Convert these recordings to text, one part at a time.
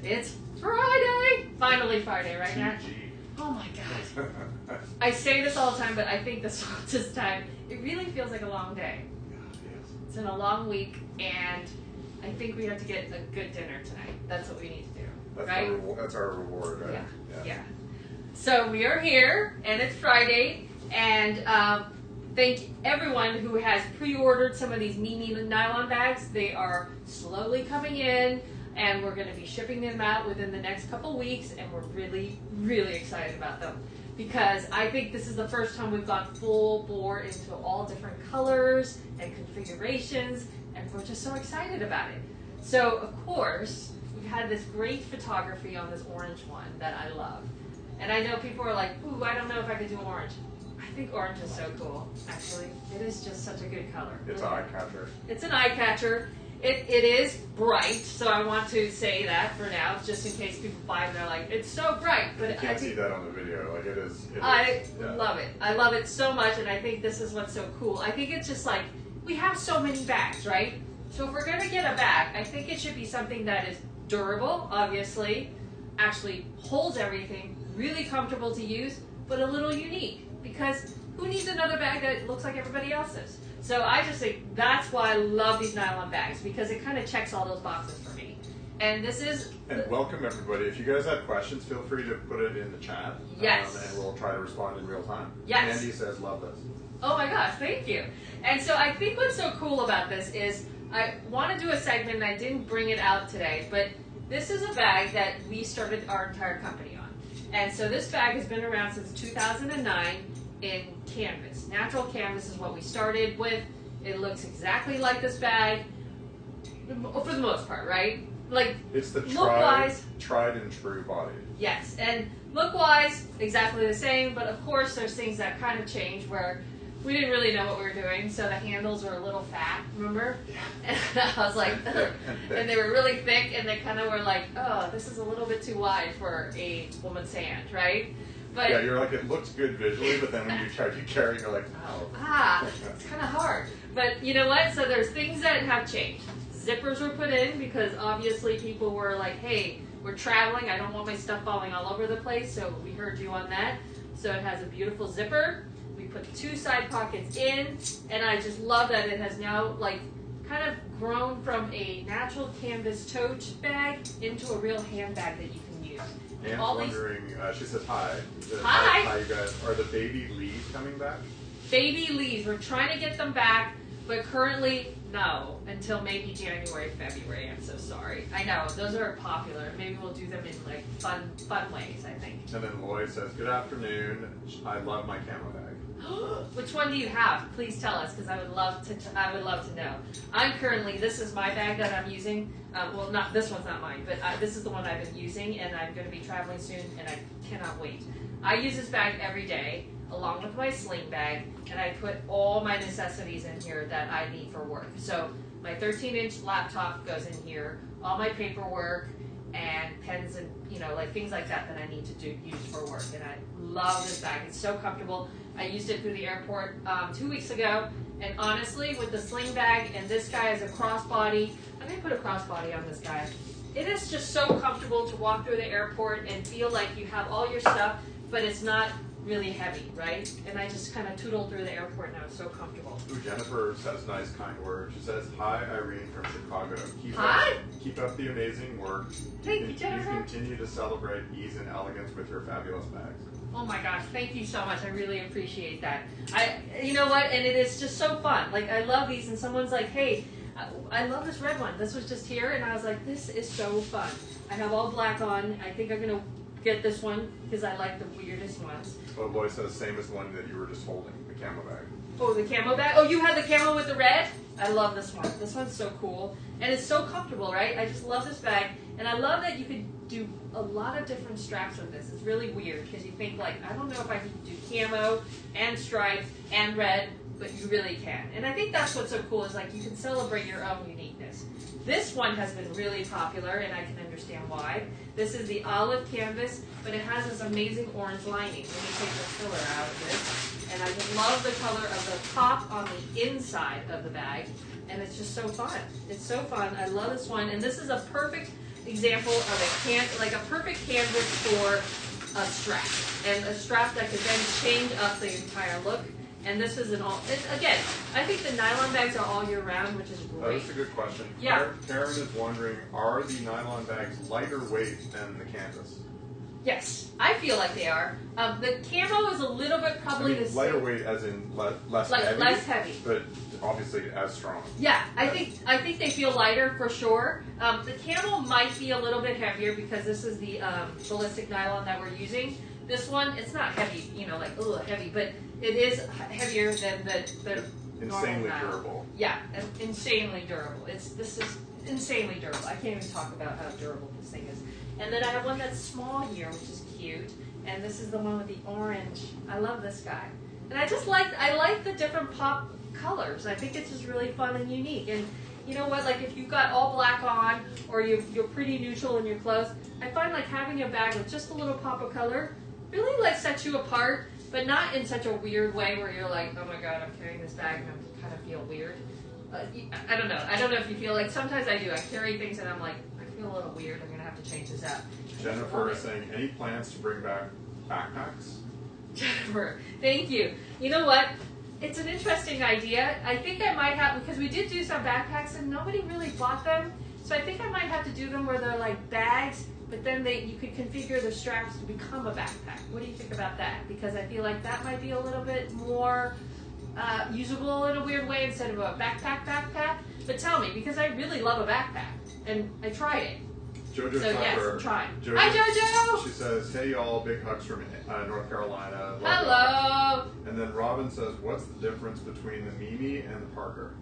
It's Friday! Finally Friday, right now? Oh my gosh. I say this all the time, but I think this time, it really feels like a long day. It's been a long week, and I think we have to get a good dinner tonight. That's what we need to do, right? That's our reward, right? Yeah. So we are here, and it's Friday, and thank everyone who has pre-ordered some of these Mimi nylon bags. They are slowly coming in, and we're going to be shipping them out within the next couple weeks, and we're really, really excited about them because I think this is the first time we've gone full bore into all different colors and configurations, and we're just so excited about it. So, of course, we've had this great photography on this orange one that I love. And I know people are like, ooh, I don't know if I could do orange. I think orange is so cool, actually. It is just such a good color. It's an eye catcher. It's an eye catcher. It is bright, so I want to say that for now, just in case people buy it and they're like, it's so bright. But you can't see that on the video. Like it is. I love it. I love it so much, and I think this is what's so cool. I think it's just like, we have so many bags, right? So if we're going to get a bag, I think it should be something that is durable, obviously, actually holds everything, really comfortable to use, but a little unique, because who needs another bag that looks like everybody else's? So I just think that's why I love these nylon bags, because it kind of checks all those boxes for me. And this is... And welcome everybody. If you guys have questions, feel free to put it in the chat. Yes. And we'll try to respond in real time. Yes. Andy says, love this. Oh my gosh, thank you. And so I think what's so cool about this is I want to do a segment, and I didn't bring it out today, but this is a bag that we started our entire company on. And so this bag has been around since 2009 in canvas. Natural canvas is what we started with. It looks exactly like this bag for the most part, right? Like, it's the tried and true body. Yes, and look-wise, exactly the same, but of course there's things that kind of change where we didn't really know what we were doing, so the handles were a little fat, remember? Yeah. And I was like, and they were really thick, and they kind of were like, oh, this is a little bit too wide for a woman's hand, right? But yeah, you're like, it looks good visually, but then when you try to carry, you're like, oh. It's kind of hard. But you know what? So there's things that have changed. Zippers were put in because obviously people were like, hey, we're traveling, I don't want my stuff falling all over the place, so we heard you on that. So it has a beautiful zipper. We put 2 side pockets in, and I just love that it has now like kind of grown from a natural canvas tote bag into a real handbag that you can use. Anne's wondering, she says hi. Hi. Hi, you guys. Are the baby leaves coming back? Baby leaves, we're trying to get them back, but currently, no, until maybe January, February. I'm so sorry. I know, those are popular. Maybe we'll do them in like fun ways, I think. And then Lloyd says, good afternoon. I love my camo bag. Which one do you have? Please tell us, because I would love to know. I'm currently, this is my bag that I'm using. Well, not this one's not mine, but this is the one I've been using, and I'm going to be traveling soon, and I cannot wait. I use this bag every day, along with my sling bag, and I put all my necessities in here that I need for work. So my 13-inch laptop goes in here, all my paperwork, and pens and, you know, like things like that I need to use for work. And I love this bag. It's so comfortable. I used it through the airport 2 weeks ago, and honestly, with the sling bag and this guy as a crossbody, I'm going to put a crossbody on this guy. It is just so comfortable to walk through the airport and feel like you have all your stuff, but it's not really heavy, right? And I just kind of tootle through the airport now. It's so comfortable. Ooh, Jennifer says nice, kind words. She says, hi, Irene from Chicago. Keep up the amazing work. Thank you, Jennifer. You continue to celebrate ease and elegance with your fabulous bags. Oh my gosh, thank you so much. I really appreciate that. You know what? And it is just so fun. Like, I love these, and someone's like, hey, I love this red one. This was just here, and I was like, this is so fun. I have all black on. I think I'm going to get this one because I like the weirdest ones. Oh, Lloyd says same as one that you were just holding, the camo bag. Oh, the camo bag? Oh, you had the camo with the red? I love this one. This one's so cool. And it's so comfortable, right? I just love this bag. And I love that you could do a lot of different straps with this. It's really weird because you think like, I don't know if I can do camo and stripes and red, but you really can. And I think that's what's so cool is like you can celebrate your own uniqueness. This one has been really popular, and I can understand why. This is the olive canvas, but it has this amazing orange lining. Let me take the filler out of this. And I just love the color of the top on the inside of the bag, and it's just so fun. It's so fun. I love this one, and this is a perfect example of like a perfect canvas for a strap, and a strap that could then change up the entire look. And this is again, I think the nylon bags are all year round, which is great. That's a good question. Yeah. Karen is wondering, are the nylon bags lighter weight than the canvas? Yes, I feel like they are. The camo is a little bit probably the same. Lighter weight as in less heavy. Less heavy. But obviously as strong. Yeah, I think they feel lighter for sure. The camo might be a little bit heavier because this is the ballistic nylon that we're using. This one, it's not heavy, like heavy, but it is heavier than the insanely normal durable. Yeah, insanely durable. This is insanely durable. I can't even talk about how durable this thing is. And then I have one that's small here, which is cute. And this is the one with the orange. I love this guy. And I like the different pop colors. I think it's just really fun and unique. And you know what? Like if you've got all black on, or you're pretty neutral in your clothes, I find like having a bag with just a little pop of color really like sets you apart, but not in such a weird way where you're like, oh my god, I'm carrying this bag and I kind of feel weird. I don't know. I don't know if you feel like, sometimes I do. I carry things and I'm like, I feel a little weird. I'm going to have to change this out. Jennifer is saying, any plans to bring back backpacks? Jennifer, thank you. You know what? It's an interesting idea. I think I might have, because we did do some backpacks and nobody really bought them. So I think I might have to do them where they're like bags, but then you could configure the straps to become a backpack. What do you think about that? Because I feel like that might be a little bit more usable in a weird way instead of a backpack. But tell me, because I really love a backpack and I tried it. Jojo so Tucker, yes, I'm trying. Jojo, Hi Jojo! She says, hey y'all, big hugs from North Carolina. Love Hello! y'all. And then Robin says, what's the difference between the Mimi and the Parker?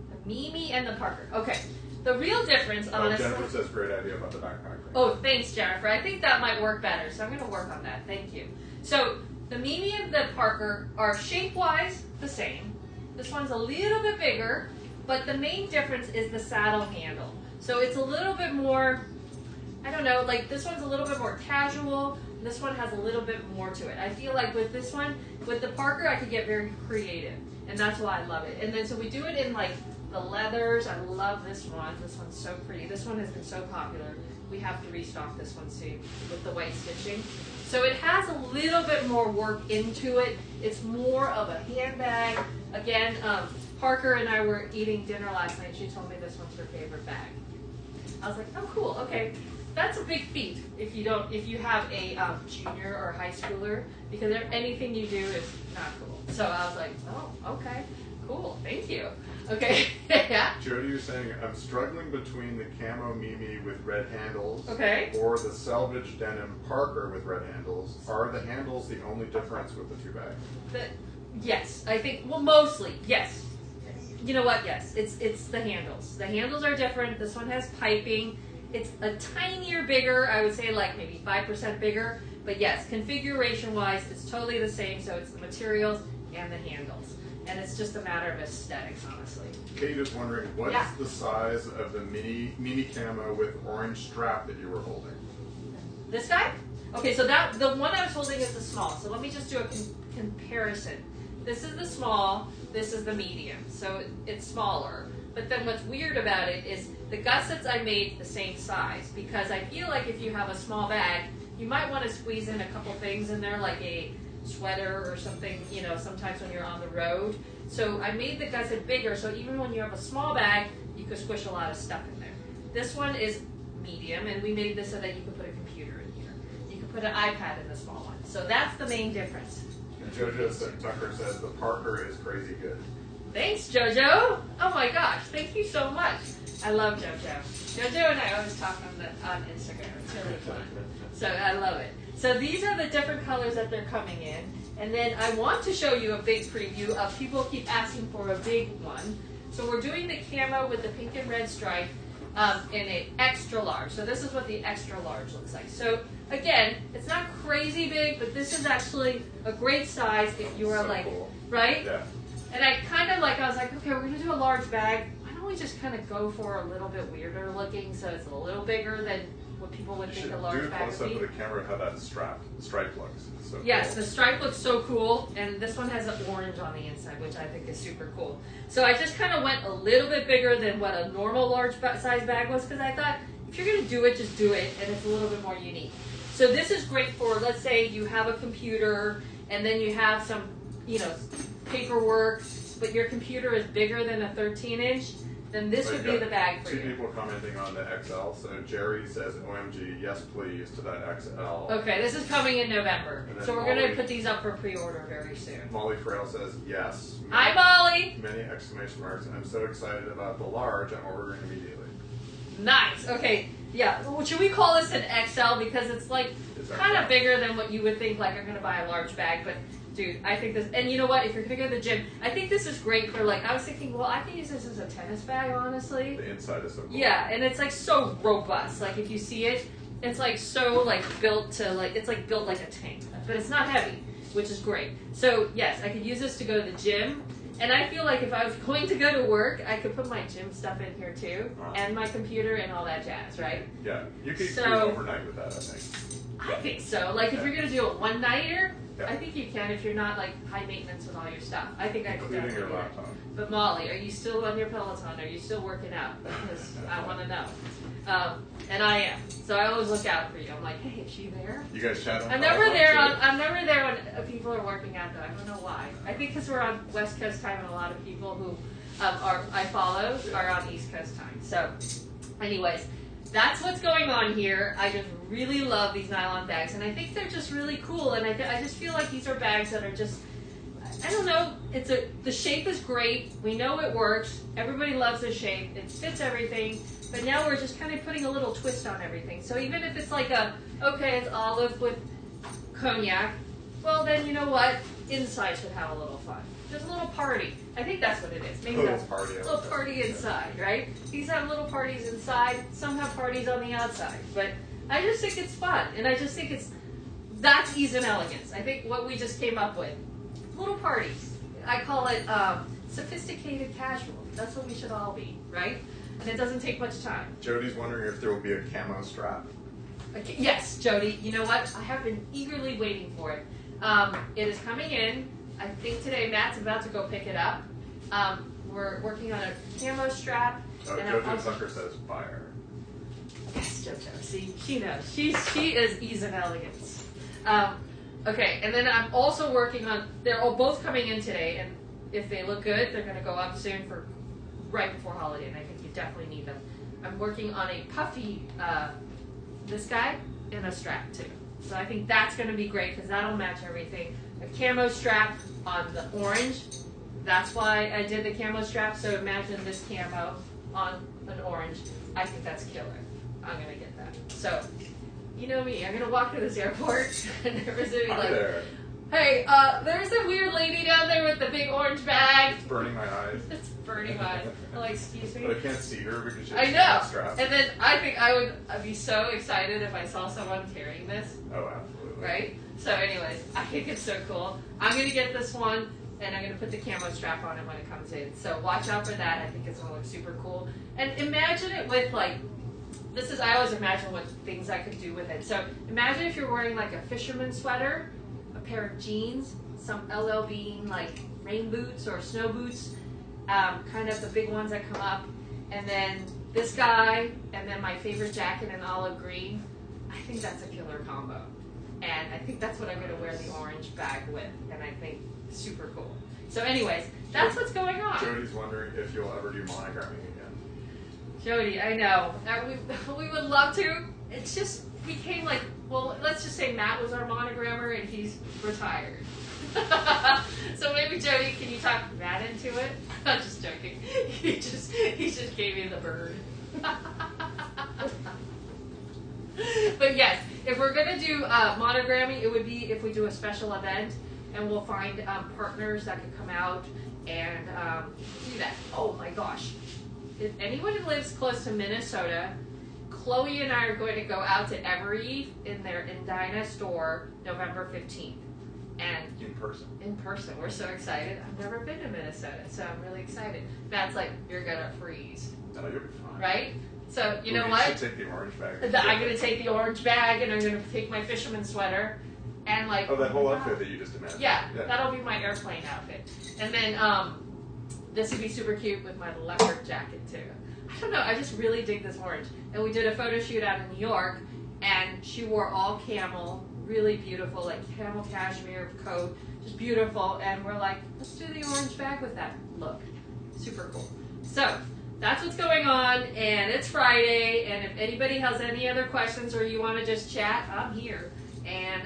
The Mimi and the Parker. Okay. The real difference, honestly... Jennifer says, great idea about the backpack thing. Oh, thanks, Jennifer. I think that might work better, so I'm going to work on that. Thank you. So, the Mimi and the Parker are shape-wise the same. This one's a little bit bigger, but the main difference is the saddle handle. So, it's a little bit more, I don't know, like this one's a little bit more casual. This one has a little bit more to it. I feel like with this one, with the Parker, I could get very creative, and that's why I love it. And then, so we do it in like the leathers. I love this one. This one's so pretty. This one has been so popular. We have to restock this one soon with the white stitching. So it has a little bit more work into it. It's more of a handbag. Again, Parker and I were eating dinner last night. She told me this one's her favorite bag. I was like, oh, cool. Okay, that's a big feat if you have a junior or high schooler, because anything you do is not cool. So I was like, oh, okay, cool. Thank you. Okay. Yeah. Jody, you're saying, I'm struggling between the camo Mimi with red handles, okay, or the selvage denim Parker with red handles. Are the handles the only difference with the two bags? Yes, I think, well, mostly, yes. You know what, yes, it's the handles. The handles are different. This one has piping. It's a tinier bigger, I would say like maybe 5% bigger. But yes, configuration-wise, it's totally the same. So it's the materials and the handles. And it's just a matter of aesthetics, honestly. Kate is wondering, what's the size of the mini camo with orange strap that you were holding? This guy? Okay, so the one I was holding is the small. So let me just do a comparison. This is the small, this is the medium. So it's smaller. But then what's weird about it is the gussets I made the same size, because I feel like if you have a small bag, you might want to squeeze in a couple things in there, like a sweater or something, sometimes when you're on the road. So I made the gusset bigger, so even when you have a small bag, you could squish a lot of stuff in there. This one is medium, and we made this so that you could put a computer in here. You could put an iPad in the small one. So that's the main difference. And Jojo Tucker says the Parker is crazy good. Thanks, Jojo. Oh my gosh, thank you so much. I love Jojo. Jojo and I always talk on Instagram. It's really fun. So I love it. So these are the different colors that they're coming in. And then I want to show you a big preview of, people keep asking for a big one. So we're doing the camo with the pink and red stripe in an extra large. So this is what the extra large looks like. So again, it's not crazy big, but this is actually a great size if you are so like, cool. Right? Yeah. And I was like, okay, we're gonna do a large bag. Why don't we just kind of go for a little bit weirder looking, so it's a little bigger than what people would think a large bag would be. Do a close up of the camera how that stripe looks. It's so yes, cool. The stripe looks so cool, and this one has an orange on the inside, which I think is super cool. So I just kind of went a little bit bigger than what a normal large size bag was, because I thought if if you're gonna do it, just do it, and it's a little bit more unique. So this is great for, let's say you have a computer and then you have some, paperwork, but your computer is bigger than a 13-inch, then this would be the bag for you. 2 people commenting on the XL. So Jerry says, OMG, yes please to that XL. Okay, this is coming in November. So we're going to put these up for pre-order very soon. Molly Frail says, yes. Hi, Molly! Many exclamation marks. I'm so excited about the large. I'm ordering immediately. Nice. Okay, yeah. Should we call this an XL? Because it's like kind of bigger than what you would think, like I'm going to buy a large bag, but dude, I think this, and you know what, if you're going to go to the gym, I think this is great for I was thinking, well, I can use this as a tennis bag, honestly. The inside is so cool. Yeah, and it's so robust. If you see it, it's so built to it's built like a tank, but it's not heavy, which is great. So yes, I could use this to go to the gym. And I feel like if I was going to go to work, I could put my gym stuff in here too, and my computer and all that jazz, right? Yeah, you could cruise overnight with that, I think. I think so. If you're going to do a one-nighter, I think you can if you're not high maintenance with all your stuff. I think I could definitely Including your do it. laptop. But Molly, are you still on your Peloton? Are you still working out? Because I want to know. And I am. So I always look out for you. I'm like, hey, is she there? You guys chat on I'm never there when people are working out though. I don't know why. I think because we're on West Coast time and a lot of people who I follow are on East Coast time. So anyways, that's what's going on here. I just really love these nylon bags, and I think they're just really cool. And I just feel like these are bags that are just, I don't know. The shape is great. We know it works. Everybody loves the shape. It fits everything. But now we're just kind of putting a little twist on everything. So even if it's it's olive with cognac, well then you know what? Inside should have a little fun. Just a little party. I think that's what it is. Maybe that's a little party inside, right? These have little parties inside. Some have parties on the outside. But I just think it's fun. And I just think that's ease and elegance. I think what we just came up with. Little parties. I call it sophisticated casual. That's what we should all be, right? And it doesn't take much time. Jody's wondering if there will be a camo strap. Okay, yes, Jody. You know what? I have been eagerly waiting for it. It is coming in. I think today Matt's about to go pick it up. We're working on a camo strap. Oh, and JoJo Tucker says fire. Yes, JoJo. See, she knows. She is ease and elegance. Okay, and then I'm also working on. They're all both coming in today, and if they look good, they're going to go up soon for right before holiday, and I think you definitely need them. I'm working on a puffy, this guy, and a strap too. So I think that's going to be great because that'll match everything. A camo strap on the orange. That's why I did the camo strap. So imagine this camo on an orange. I think that's killer. I'm going to get that. So, you know me. I'm going to walk to this airport and everyone's going to be like, there. hey, there's a weird lady down there with the big orange bag. It's burning my eyes. It's burning my eyes. I'm like, excuse me. But I can't see her because she I has know. straps. And then I think I'd be so excited if I saw someone carrying this. Oh, absolutely. Right? So anyways, I think it's so cool. I'm going to get this one, and I'm going to put the camo strap on it when it comes in. So watch out for that. I think it's going to look super cool. And imagine it with I always imagine what things I could do with it. So imagine if you're wearing a fisherman sweater, a pair of jeans, some LL Bean rain boots or snow boots, kind of the big ones that come up, and then this guy, and then my favorite jacket in olive green. I think that's a killer combo. And I think that's what I'm going to wear the orange bag with, and I think super cool. So anyways, that's what's going on. Jody's wondering if you'll ever do monogramming again. Jody, I know. We would love to. It's just became let's just say Matt was our monogrammer and he's retired. So maybe Jody, can you talk Matt into it? I'm just joking. He just gave me the bird. But yes, if we're gonna do monogramming, it would be if we do a special event, and we'll find partners that could come out and do that. Oh my gosh! If anyone who lives close to Minnesota, Chloe and I are going to go out to Every in their Edina store November 15th. And in person. We're so excited. I've never been to Minnesota, so I'm really excited. Matt's like, you're gonna freeze. No, you'll be fine. Right? So you know what? You should take the orange bag. I'm gonna take the orange bag, and I'm gonna take my fisherman sweater, and that whole outfit that you just imagined. Yeah, that'll be my airplane outfit. And then this would be super cute with my leopard jacket too. I don't know, I just really dig this orange. And we did a photo shoot out in New York, and she wore all camel, really beautiful, like camel cashmere coat, just beautiful. And we're like, let's do the orange bag with that look. Super cool. So that's what's going on, and it's Friday. And if anybody has any other questions or you want to just chat, I'm here. And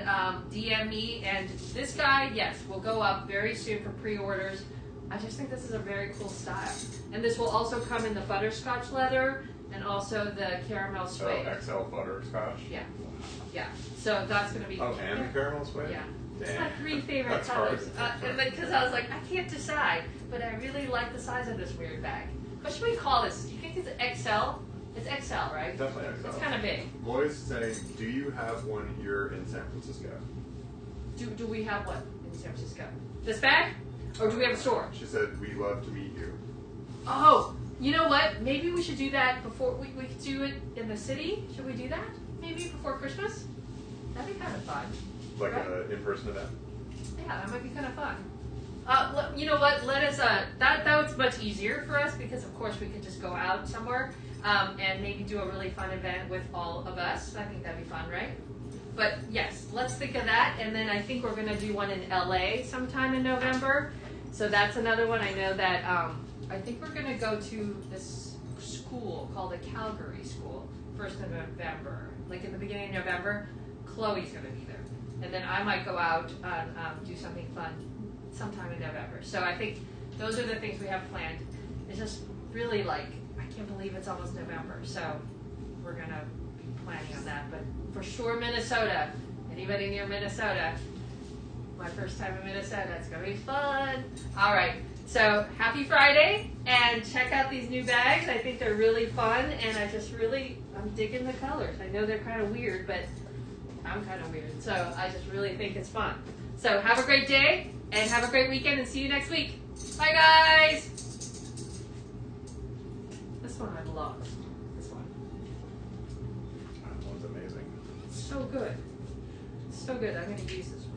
DM me. And this guy, yes, will go up very soon for pre-orders. I just think this is a very cool style. And this will also come in the butterscotch leather and also the caramel suede. Oh, XL butterscotch? Yeah. Yeah. So that's going to be... Oh, and the caramel suede? Yeah. It's Damn. my 3 favorite That's colors. hard. Because I was like, I can't decide, but I really like the size of this weird bag. What should we call this? Do you think it's XL? It's XL, right? Definitely XL. It's kind of big. Loy's saying, do you have one here in San Francisco? Do we have one in San Francisco? This bag? Or do we have a store? She said, we'd love to meet you. Oh, you know what? Maybe we should do that before, we could do it in the city. Should we do that? Maybe before Christmas? That'd be kind of fun. Like right? an in-person event? Yeah, that might be kind of fun. You know what? Let us. That was much easier for us because, of course, we could just go out somewhere and maybe do a really fun event with all of us. I think that'd be fun, right? But yes, let's think of that. And then I think we're going to do one in LA sometime in November. So that's another one. I know that I think we're going to go to this school called the Calgary School, 1st of November. Like in the beginning of November, Chloe's going to be there. And then I might go out and do something fun sometime in November. So I think those are the things we have planned. It's just really like, I can't believe it's almost November. So we're going to be planning on that. But for sure, Minnesota. Anybody near Minnesota? My first time in Minnesota. It's going to be fun. All right. So happy Friday. And check out these new bags. I think they're really fun. And I'm digging the colors. I know they're kind of weird, but I'm kind of weird. So I just really think it's fun. So have a great day. And have a great weekend. And see you next week. Bye, guys. This one I love. This one. That one's amazing. It's so good. It's so good. I'm going to use this one.